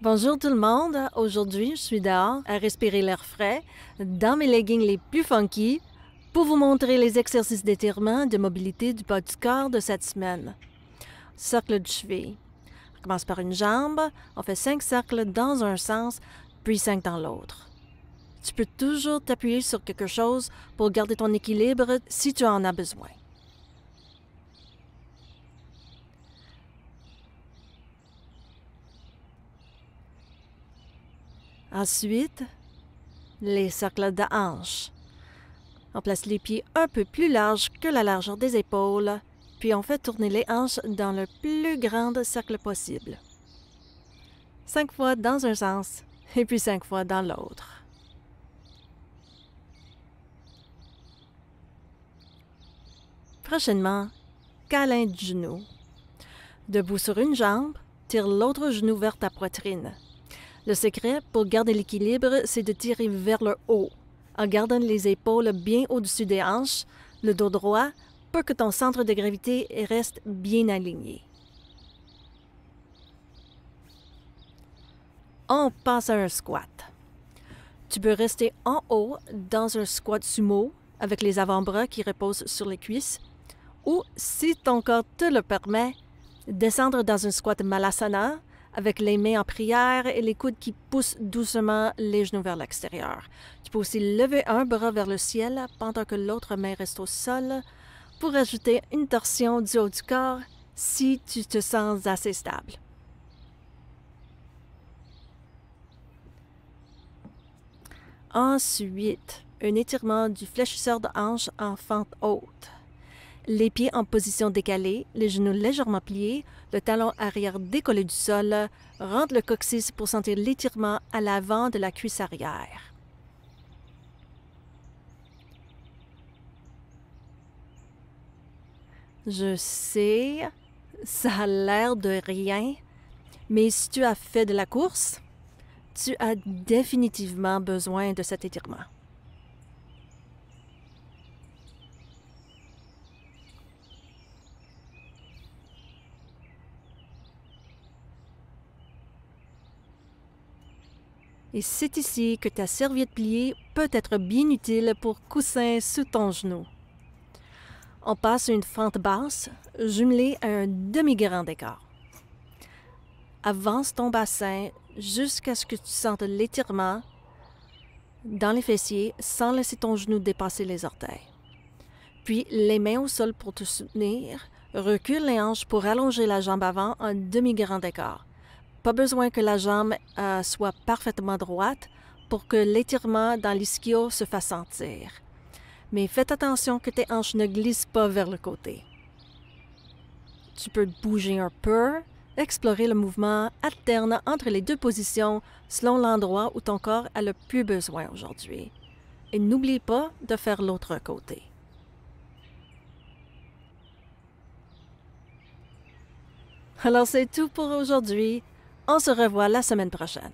Bonjour tout le monde. Aujourd'hui, je suis dehors à respirer l'air frais dans mes leggings les plus funky pour vous montrer les exercices d'étirement de mobilité du bas du corps de cette semaine. Cercle de cheville. On commence par une jambe, on fait 5 cercles dans un sens, puis 5 dans l'autre. Tu peux toujours t'appuyer sur quelque chose pour garder ton équilibre si tu en as besoin. Ensuite, les cercles de hanche. On place les pieds un peu plus larges que la largeur des épaules, puis on fait tourner les hanches dans le plus grand cercle possible. 5 fois dans un sens et puis 5 fois dans l'autre. Prochainement, câlin du genou. Debout sur une jambe, tire l'autre genou vers ta poitrine. Le secret pour garder l'équilibre, c'est de tirer vers le haut, en gardant les épaules bien au-dessus des hanches, le dos droit, pour que ton centre de gravité reste bien aligné. On passe à un squat. Tu peux rester en haut dans un squat sumo avec les avant-bras qui reposent sur les cuisses, ou, si ton corps te le permet, descendre dans un squat malasana avec les mains en prière et les coudes qui poussent doucement les genoux vers l'extérieur. Tu peux aussi lever un bras vers le ciel pendant que l'autre main reste au sol pour ajouter une torsion du haut du corps si tu te sens assez stable. Ensuite, un étirement du fléchisseur de hanche en fente haute. Les pieds en position décalée, les genoux légèrement pliés, le talon arrière décollé du sol, rentre le coccyx pour sentir l'étirement à l'avant de la cuisse arrière. Je sais, ça a l'air de rien, mais si tu as fait de la course, tu as définitivement besoin de cet étirement. Et c'est ici que ta serviette pliée peut être bien utile pour coussin sous ton genou. On passe une fente basse, jumelée à un demi-grand d'écart. Avance ton bassin jusqu'à ce que tu sentes l'étirement dans les fessiers sans laisser ton genou dépasser les orteils. Puis, les mains au sol pour te soutenir, recule les hanches pour allonger la jambe avant un demi-grand écart. Pas besoin que la jambe soit parfaitement droite pour que l'étirement dans l'ischio se fasse sentir. Mais faites attention que tes hanches ne glissent pas vers le côté. Tu peux bouger un peu, explorer le mouvement alterne entre les deux positions selon l'endroit où ton corps a le plus besoin aujourd'hui. Et n'oublie pas de faire l'autre côté. Alors c'est tout pour aujourd'hui. On se revoit la semaine prochaine.